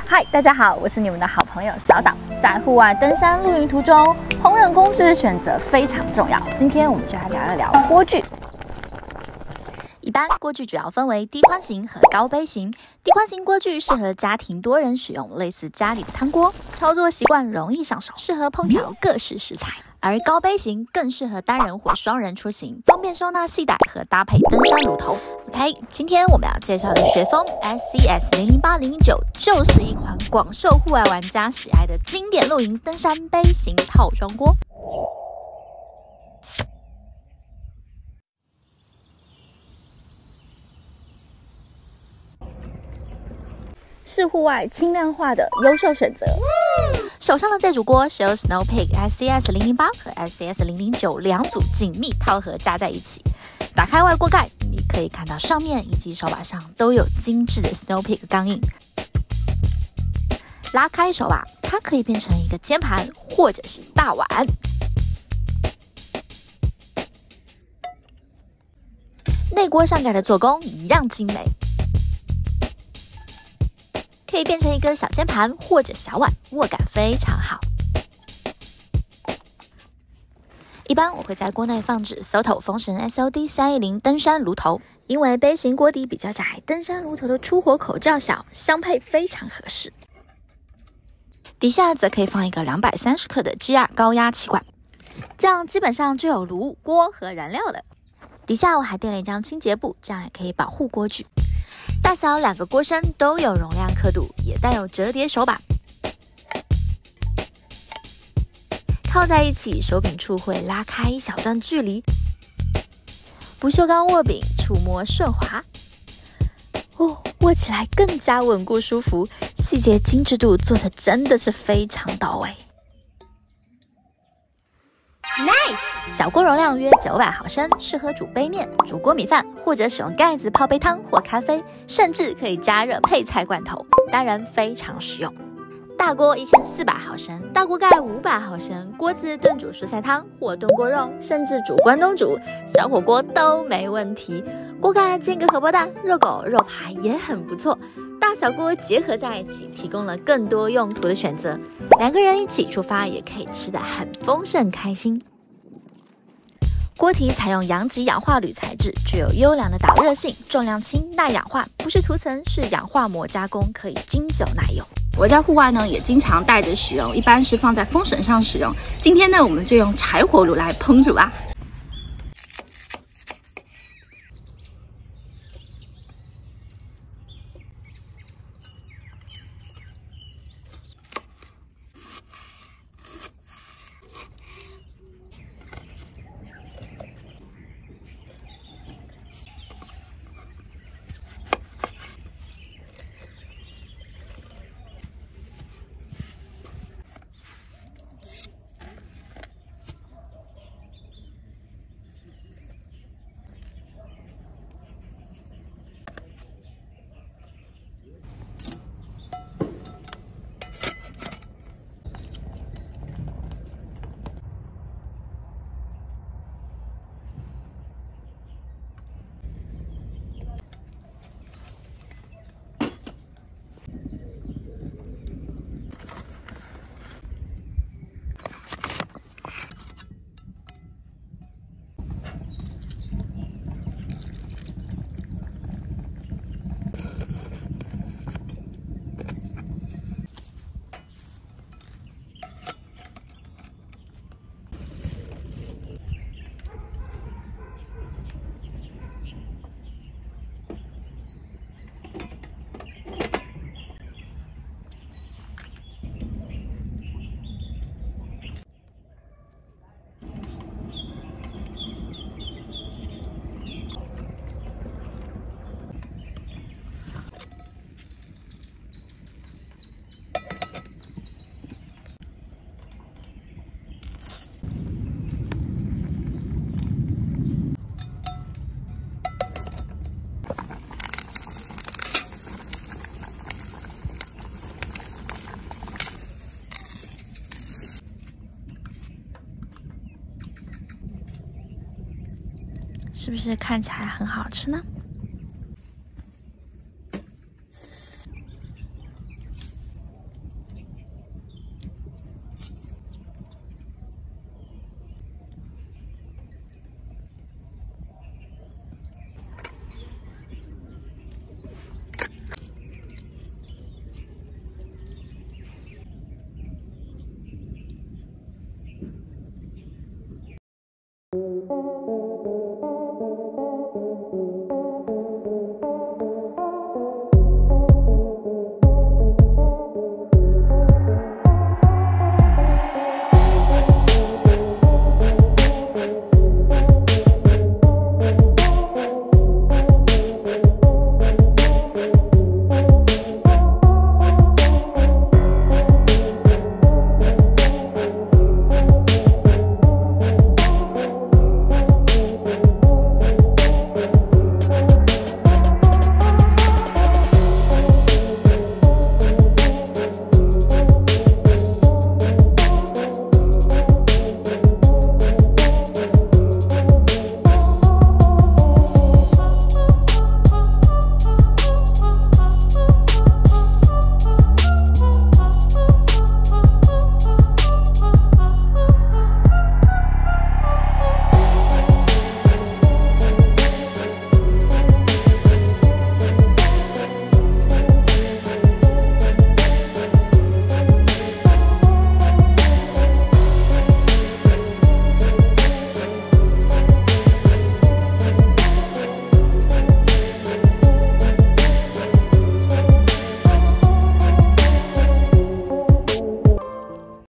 嗨，大家好，我是你们的好朋友小岛。在户外登山露营途中，烹饪工具的选择非常重要。今天我们就来聊一聊锅具。一般锅具主要分为低宽型和高杯型。低宽型锅具适合家庭多人使用，类似家里的汤锅，操作习惯容易上手，适合烹调各式食材。而高杯型更适合单人或双人出行，方便收纳系带和搭配登山炉头。OK， 今天我们要介绍的雪峰 SCS 008-019就是一款广受户外玩家喜爱的经典露营登山杯型套装锅。是户外轻量化的优秀选择。手上的这组锅是由 Snow Peak SCS 008和 SCS 009两组紧密套盒加在一起。打开外锅盖，你可以看到上面以及手把上都有精致的 Snow Peak 钢印。拉开手把，它可以变成一个煎盘或者是大碗。内锅上盖的做工一样精美。可以变成一个小煎盘或者小碗，握感非常好。一般我会在锅内放置 Soto 风神 SOD310 登山炉头，因为杯型锅底比较窄，登山炉头的出火口较小，相配非常合适。底下则可以放一个230克的 GR 高压气管，这样基本上就有炉、锅和燃料了。底下我还垫了一张清洁布，这样也可以保护锅具。大小两个锅身都有容量刻度，也带有折叠手把，靠在一起，手柄处会拉开一小段距离。不锈钢握柄，触摸顺滑，握起来更加稳固舒服，细节精致度做的真的是非常到位。Nice！ 小锅容量约900毫升，适合煮杯面、煮锅米饭，或者使用盖子泡杯汤或咖啡，甚至可以加热配菜罐头，当然非常实用。大锅1400毫升，大锅盖500毫升，锅子炖煮蔬菜汤或炖锅肉，甚至煮关东煮、小火锅都没问题。锅盖煎个荷包蛋、肉狗、肉排也很不错。大小锅结合在一起，提供了更多用途的选择。2个人一起出发，也可以吃得很丰盛开心。锅体采用阳极氧化铝材质，具有优良的导热性，重量轻、耐氧化，不是涂层，是氧化膜加工，可以经久耐用。我在户外呢也经常带着使用，一般是放在风绳上使用。今天呢，我们就用柴火炉来烹煮啊。是不是看起来很好吃呢？